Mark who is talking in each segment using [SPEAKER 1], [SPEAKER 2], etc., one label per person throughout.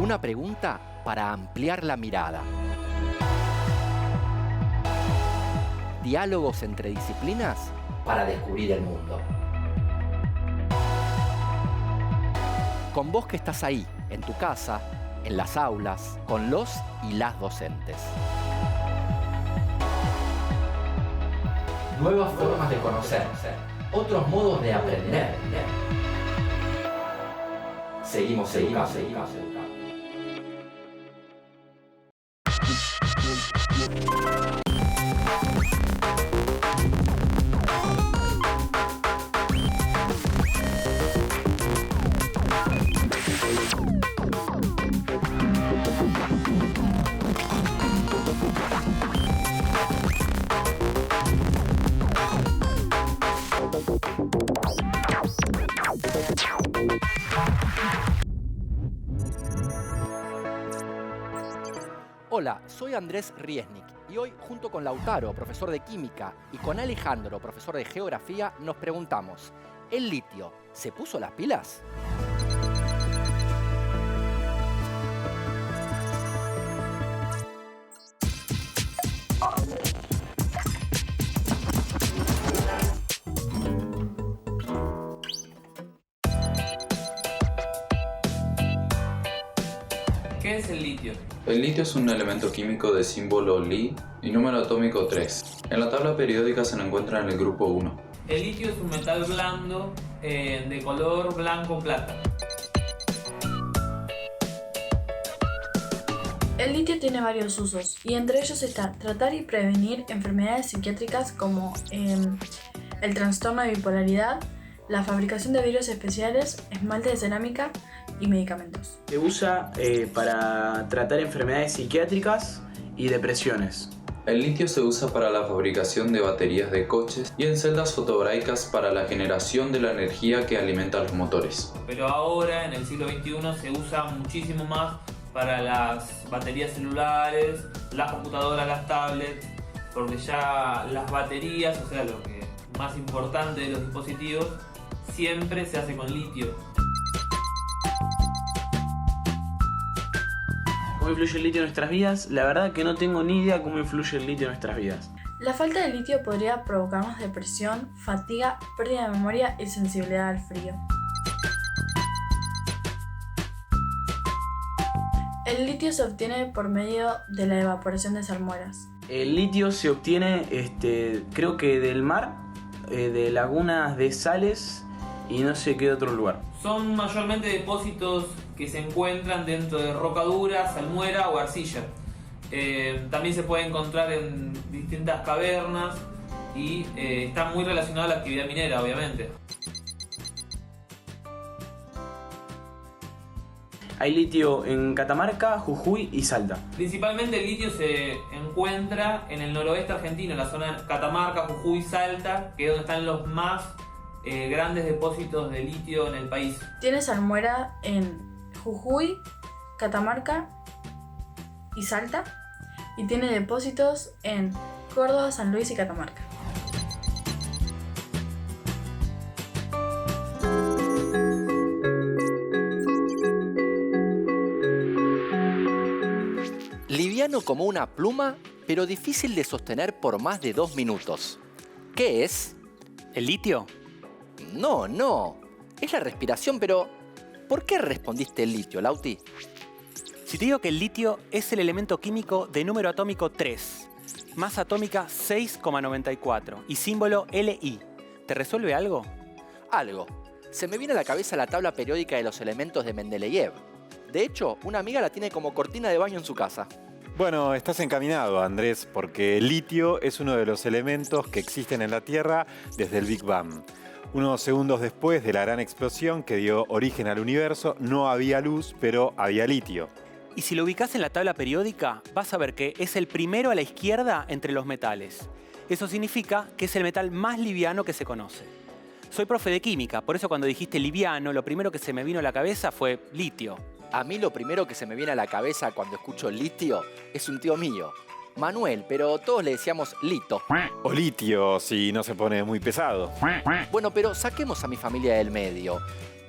[SPEAKER 1] Una pregunta para ampliar la mirada. Diálogos entre disciplinas para descubrir el mundo. Con vos que estás ahí, en tu casa, en las aulas, con los y las docentes. Nuevas formas de conocer, otros modos de aprender. Seguimos educando. Hola, soy Andrés Riesnik y hoy, junto con Lautaro, profesor de Química, y con Alejandro, profesor de Geografía, nos preguntamos: ¿el litio se puso las pilas?
[SPEAKER 2] ¿Qué es el litio?
[SPEAKER 3] El litio es un elemento químico de símbolo Li y número atómico 3. En la tabla periódica se lo encuentra en el grupo 1.
[SPEAKER 2] El litio es un metal blando de color blanco-plata.
[SPEAKER 4] El litio tiene varios usos y entre ellos está tratar y prevenir enfermedades psiquiátricas como el trastorno de bipolaridad, la fabricación de vidrios especiales, esmalte de cerámica y medicamentos.
[SPEAKER 5] Se usa para tratar enfermedades psiquiátricas y depresiones.
[SPEAKER 3] El litio se usa para la fabricación de baterías de coches y en celdas fotovoltaicas para la generación de la energía que alimenta los motores.
[SPEAKER 2] Pero ahora, en el siglo XXI, se usa muchísimo más para las baterías celulares, las computadoras, las tablets, porque ya las baterías, o sea, lo que más importante de los dispositivos, siempre se hace con litio.
[SPEAKER 5] ¿Cómo influye el litio en nuestras vidas? La verdad que no tengo ni idea cómo influye el litio en nuestras vidas.
[SPEAKER 4] La falta de litio podría provocarnos depresión, fatiga, pérdida de memoria y sensibilidad al frío. El litio se obtiene por medio de la evaporación de salmueras.
[SPEAKER 5] El litio se obtiene, creo que del mar, de lagunas de sales y no sé qué otro lugar.
[SPEAKER 2] Son mayormente depósitos que se encuentran dentro de roca dura, salmuera o arcilla. También se puede encontrar en distintas cavernas y está muy relacionado a la actividad minera, obviamente.
[SPEAKER 5] Hay litio en Catamarca, Jujuy y Salta.
[SPEAKER 2] Principalmente el litio se encuentra en el noroeste argentino, en la zona de Catamarca, Jujuy, Salta, que es donde están los más grandes depósitos de litio en el país.
[SPEAKER 4] Tiene salmuera en Jujuy, Catamarca y Salta, y tiene depósitos en Córdoba, San Luis y Catamarca.
[SPEAKER 1] Liviano como una pluma, pero difícil de sostener por más de 2 minutos. ¿Qué es?
[SPEAKER 6] ¿El litio?
[SPEAKER 1] No. Es la respiración, pero ¿por qué respondiste el litio, Lauti?
[SPEAKER 6] Si te digo que el litio es el elemento químico de número atómico 3, masa atómica 6,94 y símbolo Li, ¿te resuelve algo?
[SPEAKER 1] Algo. Se me viene a la cabeza la tabla periódica de los elementos de Mendeleev. De hecho, una amiga la tiene como cortina de baño en su casa.
[SPEAKER 7] Bueno, estás encaminado, Andrés, porque el litio es uno de los elementos que existen en la Tierra desde el Big Bang. Unos segundos después de la gran explosión que dio origen al universo, no había luz, pero había litio.
[SPEAKER 6] Y si lo ubicás en la tabla periódica, vas a ver que es el primero a la izquierda entre los metales. Eso significa que es el metal más liviano que se conoce. Soy profe de química, por eso cuando dijiste liviano, lo primero que se me vino a la cabeza fue litio.
[SPEAKER 1] A mí lo primero que se me viene a la cabeza cuando escucho litio es un tío mío, Manuel, pero todos le decíamos Lito.
[SPEAKER 7] O litio, si no se pone muy pesado.
[SPEAKER 1] Bueno, pero saquemos a mi familia del medio.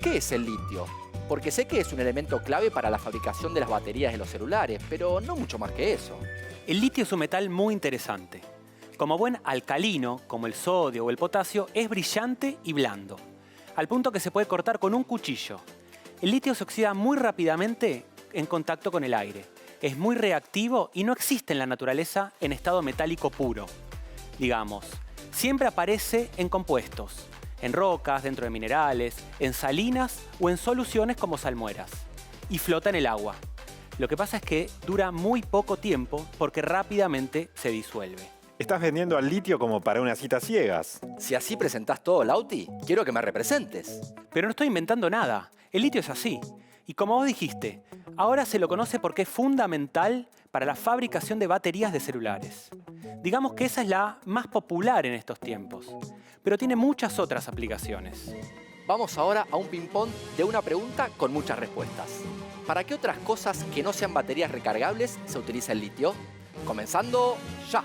[SPEAKER 1] ¿Qué es el litio? Porque sé que es un elemento clave para la fabricación de las baterías de los celulares, pero no mucho más que eso.
[SPEAKER 6] El litio es un metal muy interesante. Como buen alcalino, como el sodio o el potasio, es brillante y blando, al punto que se puede cortar con un cuchillo. El litio se oxida muy rápidamente en contacto con el aire. Es muy reactivo y no existe en la naturaleza en estado metálico puro. Digamos, siempre aparece en compuestos, en rocas, dentro de minerales, en salinas o en soluciones como salmueras. Y flota en el agua. Lo que pasa es que dura muy poco tiempo porque rápidamente se disuelve.
[SPEAKER 7] Estás vendiendo al litio como para unas citas ciegas.
[SPEAKER 1] Si así presentás todo, Lauti, quiero que me representes.
[SPEAKER 6] Pero no estoy inventando nada. El litio es así. Y como vos dijiste, ahora se lo conoce porque es fundamental para la fabricación de baterías de celulares. Digamos que esa es la más popular en estos tiempos, pero tiene muchas otras aplicaciones.
[SPEAKER 1] Vamos ahora a un ping-pong de una pregunta con muchas respuestas. ¿Para qué otras cosas que no sean baterías recargables se utiliza el litio? Comenzando ya.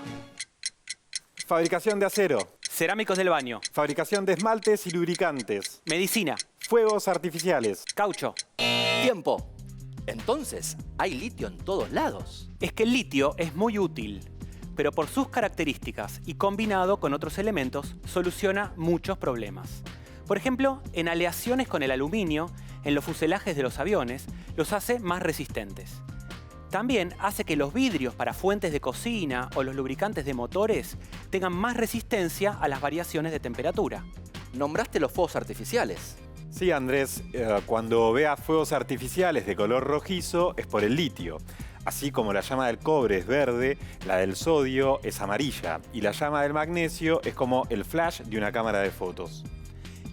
[SPEAKER 7] Fabricación de acero.
[SPEAKER 6] Cerámicos del baño.
[SPEAKER 7] Fabricación de esmaltes y lubricantes.
[SPEAKER 6] Medicina.
[SPEAKER 7] Fuegos artificiales.
[SPEAKER 6] Caucho.
[SPEAKER 1] Tiempo. Entonces, ¿hay litio en todos lados?
[SPEAKER 6] Es que el litio es muy útil, pero por sus características y combinado con otros elementos, soluciona muchos problemas. Por ejemplo, en aleaciones con el aluminio, en los fuselajes de los aviones, los hace más resistentes. También hace que los vidrios para fuentes de cocina o los lubricantes de motores tengan más resistencia a las variaciones de temperatura.
[SPEAKER 1] Nombraste los fuegos artificiales.
[SPEAKER 7] Sí, Andrés, cuando veas fuegos artificiales de color rojizo es por el litio. Así como la llama del cobre es verde, la del sodio es amarilla y la llama del magnesio es como el flash de una cámara de fotos.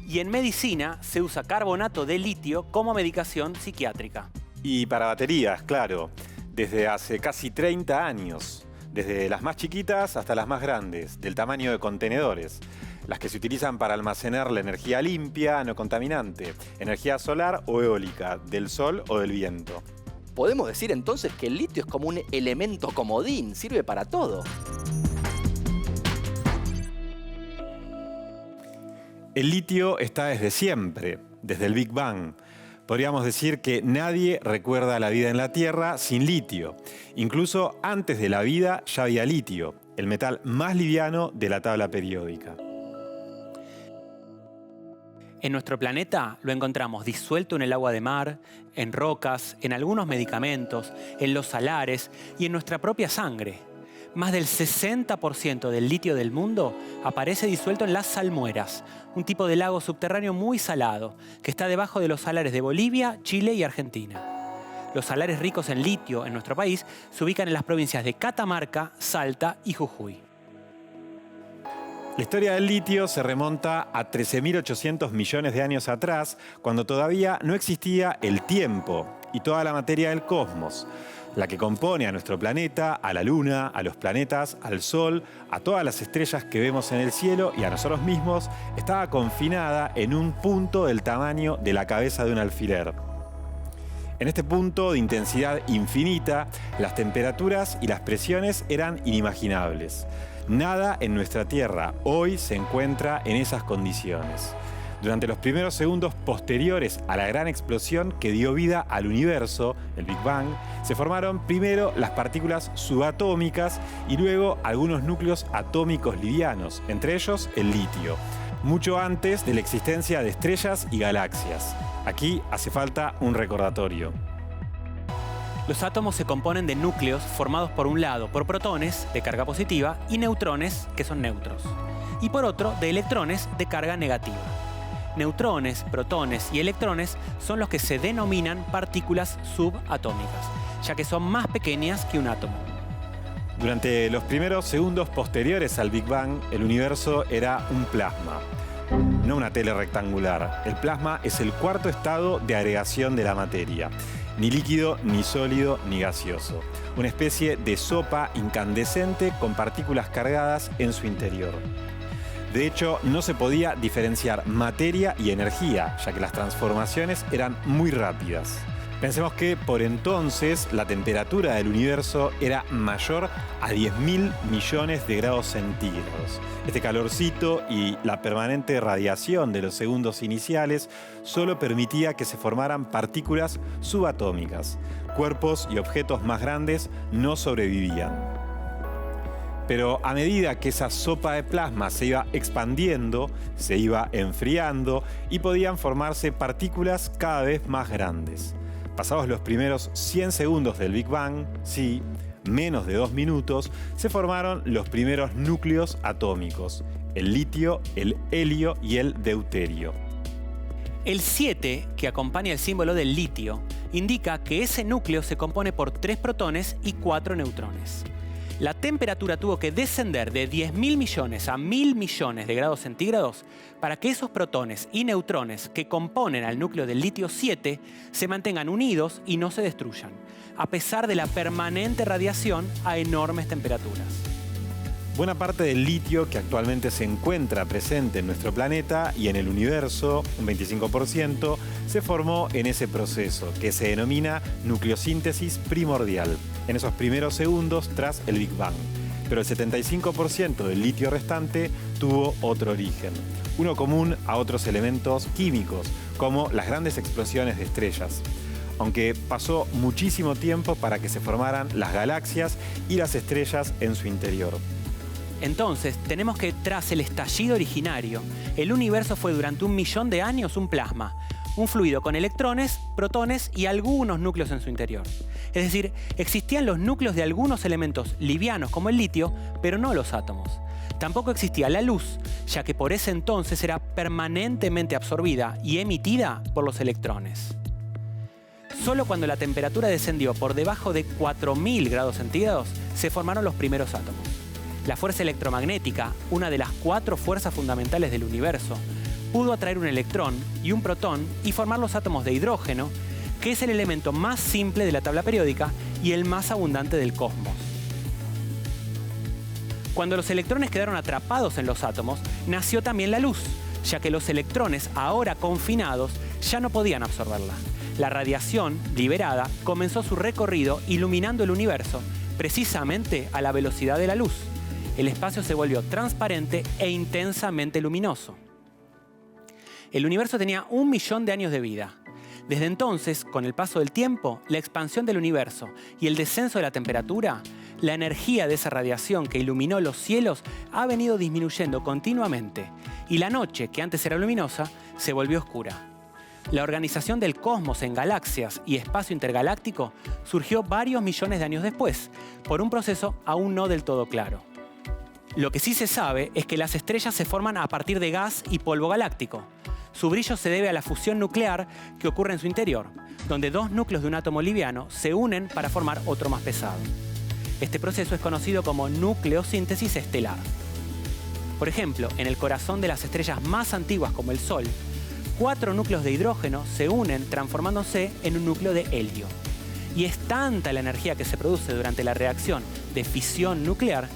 [SPEAKER 6] Y en medicina se usa carbonato de litio como medicación psiquiátrica.
[SPEAKER 7] Y para baterías, claro, desde hace casi 30 años. Desde las más chiquitas hasta las más grandes, del tamaño de contenedores. Las que se utilizan para almacenar la energía limpia, no contaminante, energía solar o eólica, del sol o del viento.
[SPEAKER 1] Podemos decir entonces que el litio es como un elemento comodín, sirve para todo.
[SPEAKER 7] El litio está desde siempre, desde el Big Bang. Podríamos decir que nadie recuerda la vida en la Tierra sin litio. Incluso antes de la vida ya había litio, el metal más liviano de la tabla periódica.
[SPEAKER 6] En nuestro planeta lo encontramos disuelto en el agua de mar, en rocas, en algunos medicamentos, en los salares y en nuestra propia sangre. Más del 60% del litio del mundo aparece disuelto en las salmueras, un tipo de lago subterráneo muy salado que está debajo de los salares de Bolivia, Chile y Argentina. Los salares ricos en litio en nuestro país se ubican en las provincias de Catamarca, Salta y Jujuy.
[SPEAKER 7] La historia del litio se remonta a 13.800 millones de años atrás, cuando todavía no existía el tiempo y toda la materia del cosmos, la que compone a nuestro planeta, a la Luna, a los planetas, al Sol, a todas las estrellas que vemos en el cielo y a nosotros mismos, estaba confinada en un punto del tamaño de la cabeza de un alfiler. En este punto de intensidad infinita, las temperaturas y las presiones eran inimaginables. Nada en nuestra Tierra hoy se encuentra en esas condiciones. Durante los primeros segundos posteriores a la gran explosión que dio vida al universo, el Big Bang, se formaron primero las partículas subatómicas y luego algunos núcleos atómicos livianos, entre ellos el litio, mucho antes de la existencia de estrellas y galaxias. Aquí hace falta un recordatorio.
[SPEAKER 6] Los átomos se componen de núcleos formados por un lado por protones de carga positiva y neutrones, que son neutros, y por otro de electrones de carga negativa. Neutrones, protones y electrones son los que se denominan partículas subatómicas, ya que son más pequeñas que un átomo.
[SPEAKER 7] Durante los primeros segundos posteriores al Big Bang, el universo era un plasma, no una tele rectangular. El plasma es el cuarto estado de agregación de la materia. Ni líquido, ni sólido, ni gaseoso. Una especie de sopa incandescente con partículas cargadas en su interior. De hecho, no se podía diferenciar materia y energía, ya que las transformaciones eran muy rápidas. Pensemos que por entonces la temperatura del universo era mayor a 10.000 millones de grados centígrados. Este calorcito y la permanente radiación de los segundos iniciales solo permitía que se formaran partículas subatómicas. Cuerpos y objetos más grandes no sobrevivían. Pero a medida que esa sopa de plasma se iba expandiendo, se iba enfriando y podían formarse partículas cada vez más grandes. Pasados los primeros 100 segundos del Big Bang, sí, menos de 2 minutos, se formaron los primeros núcleos atómicos, el litio, el helio y el deuterio.
[SPEAKER 6] El 7, que acompaña el símbolo del litio, indica que ese núcleo se compone por 3 protones y 4 neutrones. La temperatura tuvo que descender de 10.000 millones a 1.000 millones de grados centígrados para que esos protones y neutrones que componen al núcleo del litio 7 se mantengan unidos y no se destruyan, a pesar de la permanente radiación a enormes temperaturas.
[SPEAKER 7] Buena parte del litio que actualmente se encuentra presente en nuestro planeta y en el universo, un 25%, se formó en ese proceso que se denomina nucleosíntesis primordial, en esos primeros segundos tras el Big Bang. Pero el 75% del litio restante tuvo otro origen, uno común a otros elementos químicos, como las grandes explosiones de estrellas. Aunque pasó muchísimo tiempo para que se formaran las galaxias y las estrellas en su interior.
[SPEAKER 6] Entonces, tenemos que tras el estallido originario, el universo fue durante 1 millón de años un plasma, un fluido con electrones, protones y algunos núcleos en su interior. Es decir, existían los núcleos de algunos elementos livianos como el litio, pero no los átomos. Tampoco existía la luz, ya que por ese entonces era permanentemente absorbida y emitida por los electrones. Solo cuando la temperatura descendió por debajo de 4.000 grados centígrados se formaron los primeros átomos. La fuerza electromagnética, una de las 4 fuerzas fundamentales del universo, pudo atraer un electrón y un protón y formar los átomos de hidrógeno, que es el elemento más simple de la tabla periódica y el más abundante del cosmos. Cuando los electrones quedaron atrapados en los átomos, nació también la luz, ya que los electrones, ahora confinados, ya no podían absorberla. La radiación liberada comenzó su recorrido iluminando el universo, precisamente a la velocidad de la luz. El espacio se volvió transparente e intensamente luminoso. El universo tenía 1 millón de años de vida. Desde entonces, con el paso del tiempo, la expansión del universo y el descenso de la temperatura, la energía de esa radiación que iluminó los cielos ha venido disminuyendo continuamente y la noche, que antes era luminosa, se volvió oscura. La organización del cosmos en galaxias y espacio intergaláctico surgió varios millones de años después, por un proceso aún no del todo claro. Lo que sí se sabe es que las estrellas se forman a partir de gas y polvo galáctico. Su brillo se debe a la fusión nuclear que ocurre en su interior, donde 2 núcleos de un átomo liviano se unen para formar otro más pesado. Este proceso es conocido como nucleosíntesis estelar. Por ejemplo, en el corazón de las estrellas más antiguas como el Sol, 4 núcleos de hidrógeno se unen transformándose en un núcleo de helio. Y es tanta la energía que se produce durante la reacción de fisión nuclear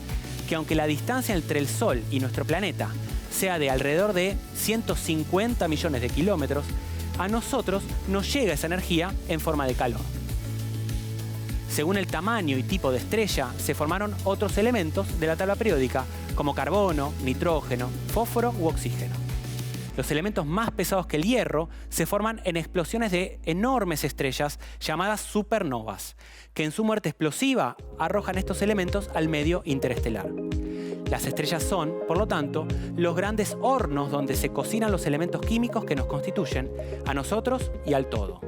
[SPEAKER 6] que aunque la distancia entre el Sol y nuestro planeta sea de alrededor de 150 millones de kilómetros, a nosotros nos llega esa energía en forma de calor. Según el tamaño y tipo de estrella, se formaron otros elementos de la tabla periódica, como carbono, nitrógeno, fósforo u oxígeno. Los elementos más pesados que el hierro se forman en explosiones de enormes estrellas llamadas supernovas, que en su muerte explosiva arrojan estos elementos al medio interestelar. Las estrellas son, por lo tanto, los grandes hornos donde se cocinan los elementos químicos que nos constituyen, a nosotros y al todo.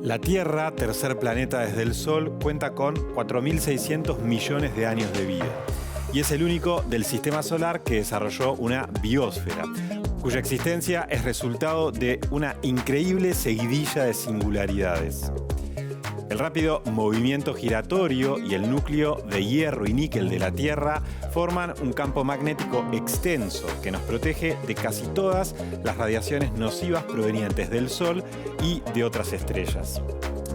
[SPEAKER 7] La Tierra, tercer planeta desde el Sol, cuenta con 4.600 millones de años de vida. Y es el único del sistema solar que desarrolló una biosfera, cuya existencia es resultado de una increíble seguidilla de singularidades. El rápido movimiento giratorio y el núcleo de hierro y níquel de la Tierra forman un campo magnético extenso que nos protege de casi todas las radiaciones nocivas provenientes del Sol y de otras estrellas.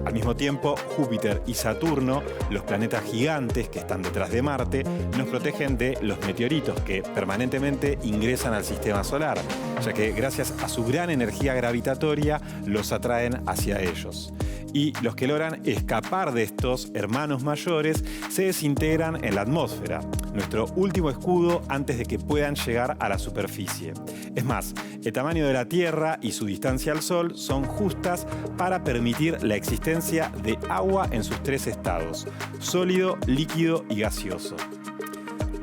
[SPEAKER 7] Al mismo tiempo, Júpiter y Saturno, los planetas gigantes que están detrás de Marte, nos protegen de los meteoritos que permanentemente ingresan al sistema solar, ya que gracias a su gran energía gravitatoria los atraen hacia ellos. y los que logran escapar de estos hermanos mayores se desintegran en la atmósfera, nuestro último escudo antes de que puedan llegar a la superficie. Es más, el tamaño de la Tierra y su distancia al Sol son justas para permitir la existencia de agua en sus tres estados: sólido, líquido y gaseoso.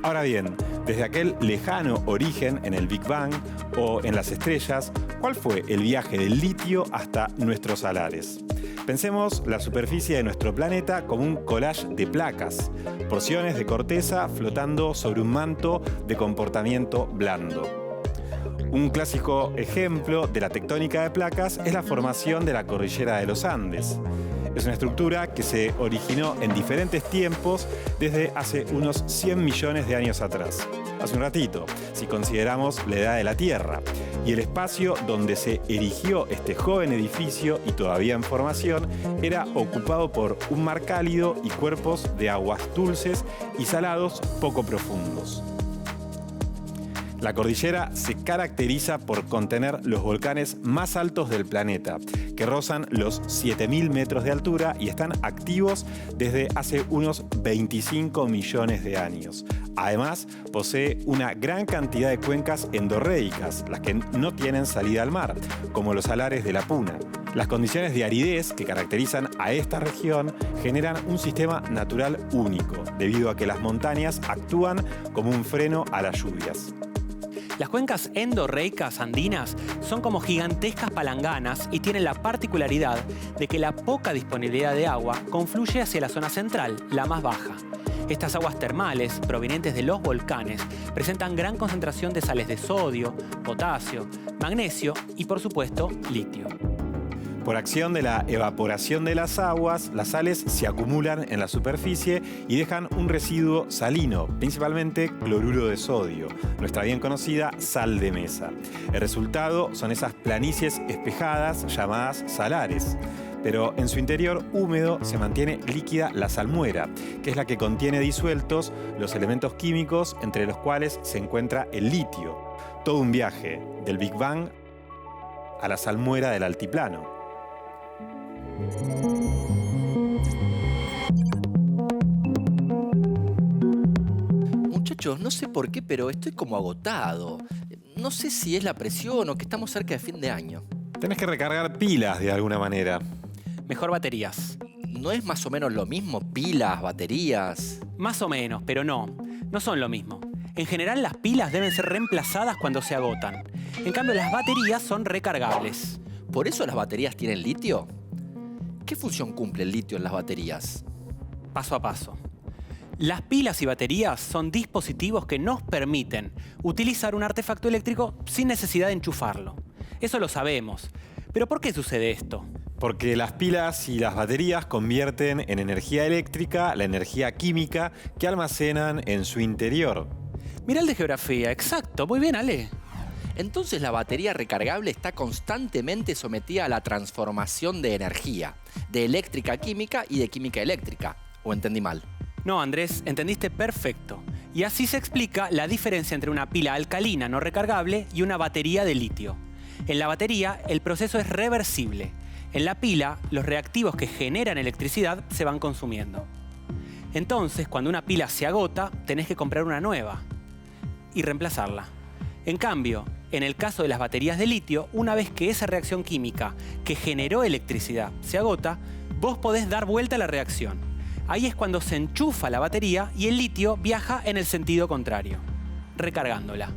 [SPEAKER 7] Ahora bien, desde aquel lejano origen en el Big Bang o en las estrellas, ¿cuál fue el viaje del litio hasta nuestros salares? Pensemos la superficie de nuestro planeta como un collage de placas, porciones de corteza flotando sobre un manto de comportamiento blando. Un clásico ejemplo de la tectónica de placas es la formación de la cordillera de los Andes. Es una estructura que se originó en diferentes tiempos desde hace unos 100 millones de años atrás. Hace un ratito, si consideramos la edad de la Tierra. Y el espacio donde se erigió este joven edificio y todavía en formación era ocupado por un mar cálido y cuerpos de aguas dulces y salados poco profundos. La cordillera se caracteriza por contener los volcanes más altos del planeta, que rozan los 7.000 metros de altura y están activos desde hace unos 25 millones de años. Además, posee una gran cantidad de cuencas endorreicas, las que no tienen salida al mar, como los salares de la Puna. Las condiciones de aridez que caracterizan a esta región generan un sistema natural único, debido a que las montañas actúan como un freno a las lluvias.
[SPEAKER 6] Las cuencas endorreicas andinas son como gigantescas palanganas y tienen la particularidad de que la poca disponibilidad de agua confluye hacia la zona central, la más baja. Estas aguas termales, provenientes de los volcanes, presentan gran concentración de sales de sodio, potasio, magnesio y, por supuesto, litio.
[SPEAKER 7] Por acción de la evaporación de las aguas, las sales se acumulan en la superficie y dejan un residuo salino, principalmente cloruro de sodio, nuestra bien conocida sal de mesa. El resultado son esas planicies espejadas llamadas salares. Pero en su interior húmedo se mantiene líquida la salmuera, que es la que contiene disueltos los elementos químicos entre los cuales se encuentra el litio. Todo un viaje, del Big Bang a la salmuera del altiplano.
[SPEAKER 1] Muchachos, no sé por qué, pero estoy como agotado. No sé si es la presión o que estamos cerca de fin de año.
[SPEAKER 7] Tenés que recargar pilas de alguna manera.
[SPEAKER 6] Mejor baterías.
[SPEAKER 1] ¿No es más o menos lo mismo? Pilas, baterías.
[SPEAKER 6] Más o menos, pero no son lo mismo. En general, las pilas deben ser reemplazadas cuando se agotan. En cambio, las baterías son recargables.
[SPEAKER 1] ¿Por eso las baterías tienen litio? ¿Qué función cumple el litio en las baterías?
[SPEAKER 6] Paso a paso. Las pilas y baterías son dispositivos que nos permiten utilizar un artefacto eléctrico sin necesidad de enchufarlo. Eso lo sabemos. ¿Pero por qué sucede esto?
[SPEAKER 7] Porque las pilas y las baterías convierten en energía eléctrica la energía química que almacenan en su interior.
[SPEAKER 6] Mirá el de geografía, exacto. Muy bien, Ale.
[SPEAKER 1] Entonces la batería recargable está constantemente sometida a la transformación de energía, de eléctrica a química y de química a eléctrica. ¿O entendí mal?
[SPEAKER 6] No, Andrés, entendiste perfecto. Y así se explica la diferencia entre una pila alcalina no recargable y una batería de litio. En la batería, el proceso es reversible. En la pila, los reactivos que generan electricidad se van consumiendo. Entonces, cuando una pila se agota, tenés que comprar una nueva y reemplazarla. En cambio, en el caso de las baterías de litio, una vez que esa reacción química que generó electricidad se agota, vos podés dar vuelta a la reacción. Ahí es cuando se enchufa la batería y el litio viaja en el sentido contrario, recargándola.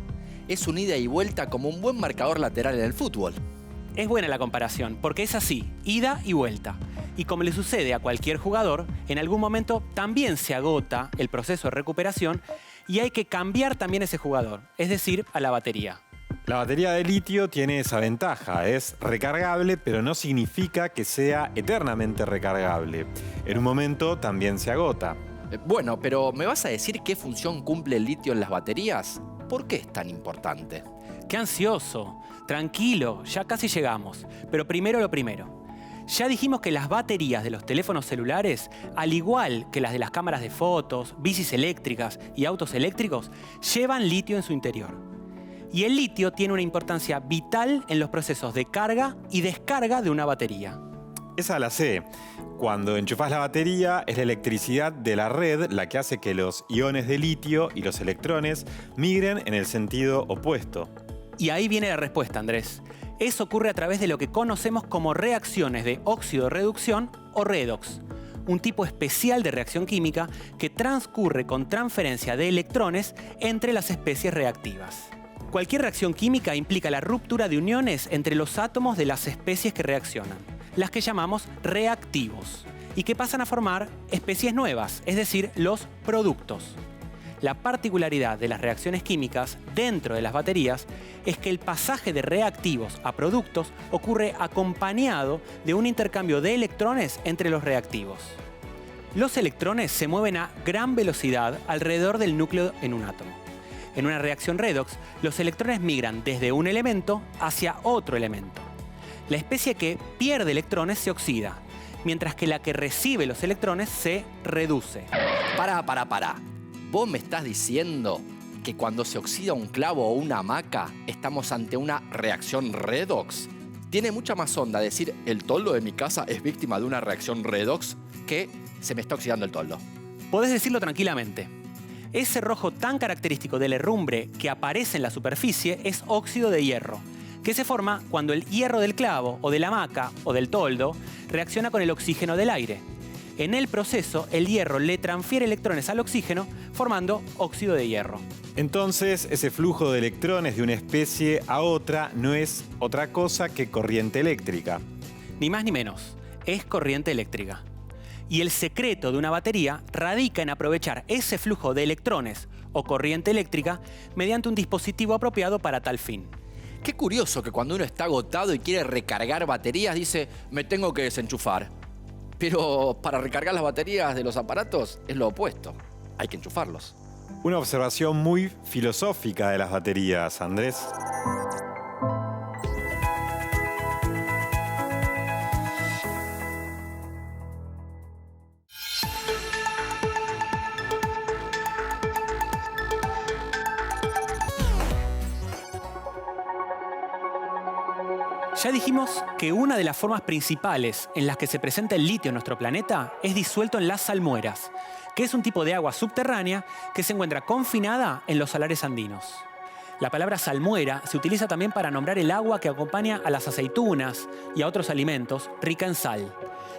[SPEAKER 1] Es un ida y vuelta como un buen marcador lateral en el fútbol.
[SPEAKER 6] Es buena la comparación, porque es así, ida y vuelta. Y como le sucede a cualquier jugador, en algún momento también se agota el proceso de recuperación y hay que cambiar también ese jugador, es decir, a la batería.
[SPEAKER 7] La batería de litio tiene esa ventaja, es recargable, pero no significa que sea eternamente recargable. En un momento también se agota.
[SPEAKER 1] Bueno, pero ¿me vas a decir qué función cumple el litio en las baterías? ¿Por qué es tan importante?
[SPEAKER 6] ¡Qué ansioso! Tranquilo, ya casi llegamos. Pero primero lo primero. Ya dijimos que las baterías de los teléfonos celulares, al igual que las de las cámaras de fotos, bicis eléctricas y autos eléctricos, llevan litio en su interior. Y el litio tiene una importancia vital en los procesos de carga y descarga de una batería.
[SPEAKER 7] Esa la sé. Cuando enchufás la batería, es la electricidad de la red la que hace que los iones de litio y los electrones migren en el sentido opuesto.
[SPEAKER 6] Y ahí viene la respuesta, Andrés. Eso ocurre a través de lo que conocemos como reacciones de óxido de reducción o redox, un tipo especial de reacción química que transcurre con transferencia de electrones entre las especies reactivas. Cualquier reacción química implica la ruptura de uniones entre los átomos de las especies que reaccionan, las que llamamos reactivos, y que pasan a formar especies nuevas, es decir, los productos. La particularidad de las reacciones químicas dentro de las baterías es que el pasaje de reactivos a productos ocurre acompañado de un intercambio de electrones entre los reactivos. Los electrones se mueven a gran velocidad alrededor del núcleo en un átomo. En una reacción redox, los electrones migran desde un elemento hacia otro elemento. La especie que pierde electrones se oxida, mientras que la que recibe los electrones se reduce.
[SPEAKER 1] Pará. ¿Vos me estás diciendo que cuando se oxida un clavo o una hamaca estamos ante una reacción redox? Tiene mucha más onda decir el toldo de mi casa es víctima de una reacción redox que se me está oxidando el toldo.
[SPEAKER 6] Podés decirlo tranquilamente. Ese rojo tan característico del herrumbre que aparece en la superficie es óxido de hierro, que se forma cuando el hierro del clavo o de la hamaca o del toldo reacciona con el oxígeno del aire. En el proceso, el hierro le transfiere electrones al oxígeno, formando óxido de hierro.
[SPEAKER 7] Entonces, ese flujo de electrones de una especie a otra no es otra cosa que corriente eléctrica.
[SPEAKER 6] Ni más ni menos, es corriente eléctrica. Y el secreto de una batería radica en aprovechar ese flujo de electrones o corriente eléctrica mediante un dispositivo apropiado para tal fin.
[SPEAKER 1] Qué curioso que cuando uno está agotado y quiere recargar baterías dice, me tengo que desenchufar. Pero para recargar las baterías de los aparatos es lo opuesto. Hay que enchufarlos.
[SPEAKER 7] Una observación muy filosófica de las baterías, Andrés.
[SPEAKER 6] Ya dijimos que una de las formas principales en las que se presenta el litio en nuestro planeta es disuelto en las salmueras, que es un tipo de agua subterránea que se encuentra confinada en los salares andinos. La palabra salmuera se utiliza también para nombrar el agua que acompaña a las aceitunas y a otros alimentos rica en sal.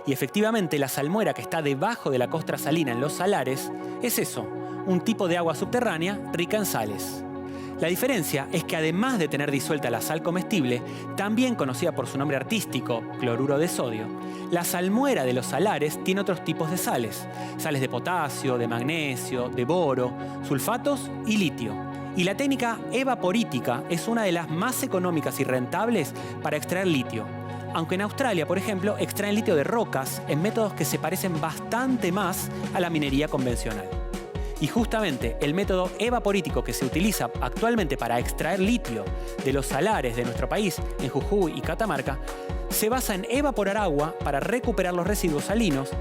[SPEAKER 6] Y efectivamente la salmuera que está debajo de la costra salina en los salares es eso, un tipo de agua subterránea rica en sales. La diferencia es que además de tener disuelta la sal comestible, también conocida por su nombre artístico, cloruro de sodio, la salmuera de los salares tiene otros tipos de sales. Sales de potasio, de magnesio, de boro, sulfatos y litio. Y la técnica evaporítica es una de las más económicas y rentables para extraer litio. Aunque en Australia, por ejemplo, extraen litio de rocas en métodos que se parecen bastante más a la minería convencional. Y justamente el método evaporítico que se utiliza actualmente para extraer litio de los salares de nuestro país, en Jujuy y Catamarca, se basa en evaporar agua para recuperar los residuos salinos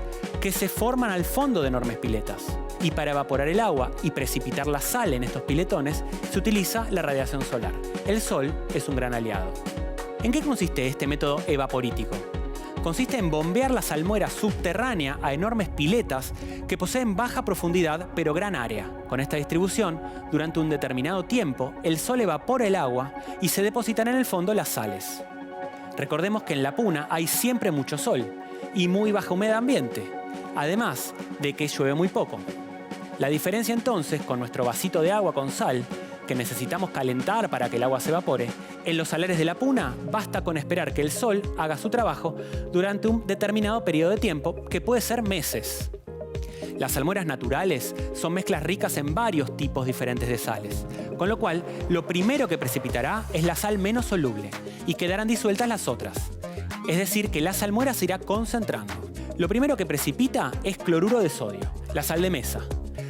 [SPEAKER 6] que se forman al fondo de enormes piletas. Y para evaporar el agua y precipitar la sal en estos piletones, se utiliza la radiación solar. El sol es un gran aliado. ¿En qué consiste este método evaporítico? Consiste en bombear la salmuera subterránea a enormes piletas que poseen baja profundidad pero gran área. Con esta distribución, durante un determinado tiempo, el sol evapora el agua y se depositan en el fondo las sales. Recordemos que en la puna hay siempre mucho sol y muy baja humedad ambiente, además de que llueve muy poco. La diferencia entonces con nuestro vasito de agua con sal, que necesitamos calentar para que el agua se evapore, en los salares de la puna basta con esperar que el sol haga su trabajo durante un determinado periodo de tiempo, que puede ser meses. Las salmueras naturales son mezclas ricas en varios tipos diferentes de sales, con lo cual lo primero que precipitará es la sal menos soluble y quedarán disueltas las otras. Es decir, que la salmuera se irá concentrando. Lo primero que precipita es cloruro de sodio, la sal de mesa.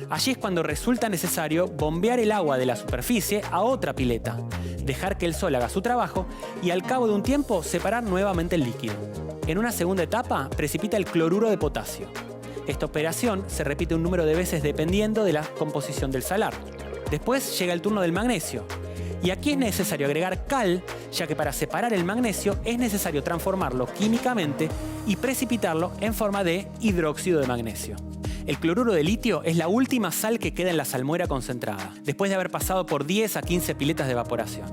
[SPEAKER 6] Allí es cuando resulta necesario bombear el agua de la superficie a otra pileta, dejar que el sol haga su trabajo y al cabo de un tiempo separar nuevamente el líquido. En una segunda etapa precipita el cloruro de potasio. Esta operación se repite un número de veces dependiendo de la composición del salar. Después llega el turno del magnesio Y aquí es necesario agregar cal, ya que para separar el magnesio es necesario transformarlo químicamente y precipitarlo en forma de hidróxido de magnesio. El cloruro de litio es la última sal que queda en la salmuera concentrada, después de haber pasado por 10 a 15 piletas de evaporación.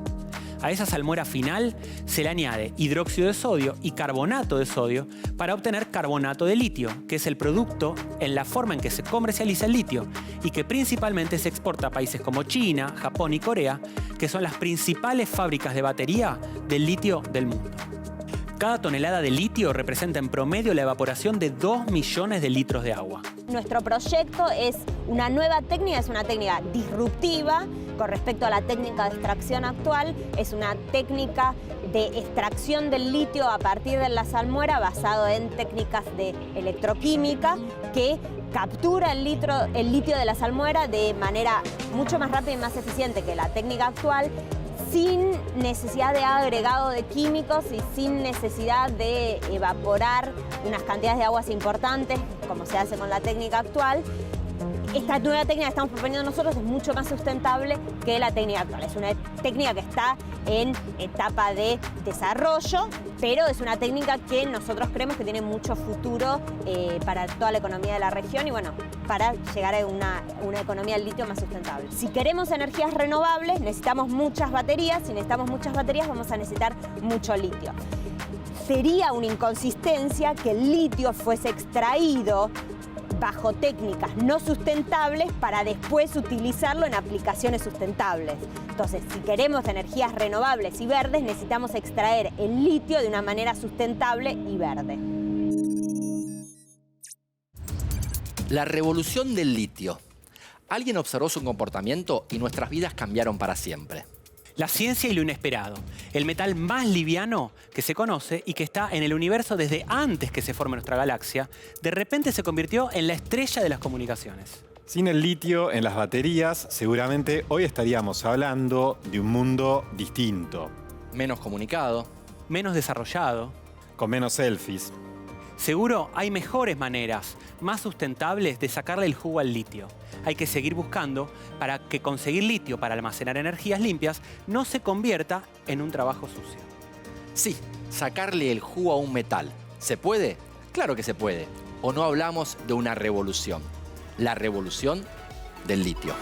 [SPEAKER 6] A esa salmuera final se le añade hidróxido de sodio y carbonato de sodio para obtener carbonato de litio, que es el producto en la forma en que se comercializa el litio y que principalmente se exporta a países como China, Japón y Corea, que son las principales fábricas de batería del litio del mundo. Cada tonelada de litio representa en promedio la evaporación de 2 millones de litros de agua.
[SPEAKER 8] Nuestro proyecto es una nueva técnica, es una técnica disruptiva con respecto a la técnica de extracción actual. Es una técnica de extracción del litio a partir de la salmuera basado en técnicas de electroquímica que captura el litio de la salmuera de manera mucho más rápida y más eficiente que la técnica actual, sin necesidad de agregado de químicos y sin necesidad de evaporar unas cantidades de aguas importantes, como se hace con la técnica actual. Esta nueva técnica que estamos proponiendo nosotros es mucho más sustentable que la técnica actual. Es una técnica que está en etapa de desarrollo, pero es una técnica que nosotros creemos que tiene mucho futuro para toda la economía de la región y bueno, para llegar a una economía del litio más sustentable. Si queremos energías renovables, necesitamos muchas baterías. Si necesitamos muchas baterías, vamos a necesitar mucho litio. Sería una inconsistencia que el litio fuese extraído bajo técnicas no sustentables para después utilizarlo en aplicaciones sustentables. Entonces, si queremos energías renovables y verdes, necesitamos extraer el litio de una manera sustentable y verde.
[SPEAKER 1] La revolución del litio. Alguien observó su comportamiento y nuestras vidas cambiaron para siempre.
[SPEAKER 6] La ciencia y lo inesperado, el metal más liviano que se conoce y que está en el universo desde antes que se forme nuestra galaxia, de repente se convirtió en la estrella de las comunicaciones.
[SPEAKER 7] Sin el litio en las baterías, seguramente hoy estaríamos hablando de un mundo distinto.
[SPEAKER 1] Menos comunicado.
[SPEAKER 6] Menos desarrollado.
[SPEAKER 7] Con menos selfies.
[SPEAKER 6] Seguro hay mejores maneras, más sustentables de sacarle el jugo al litio. Hay que seguir buscando para que conseguir litio para almacenar energías limpias no se convierta en un trabajo sucio.
[SPEAKER 1] Sí, sacarle el jugo a un metal. ¿Se puede? Claro que se puede. ¿O no hablamos de una revolución? La revolución del litio.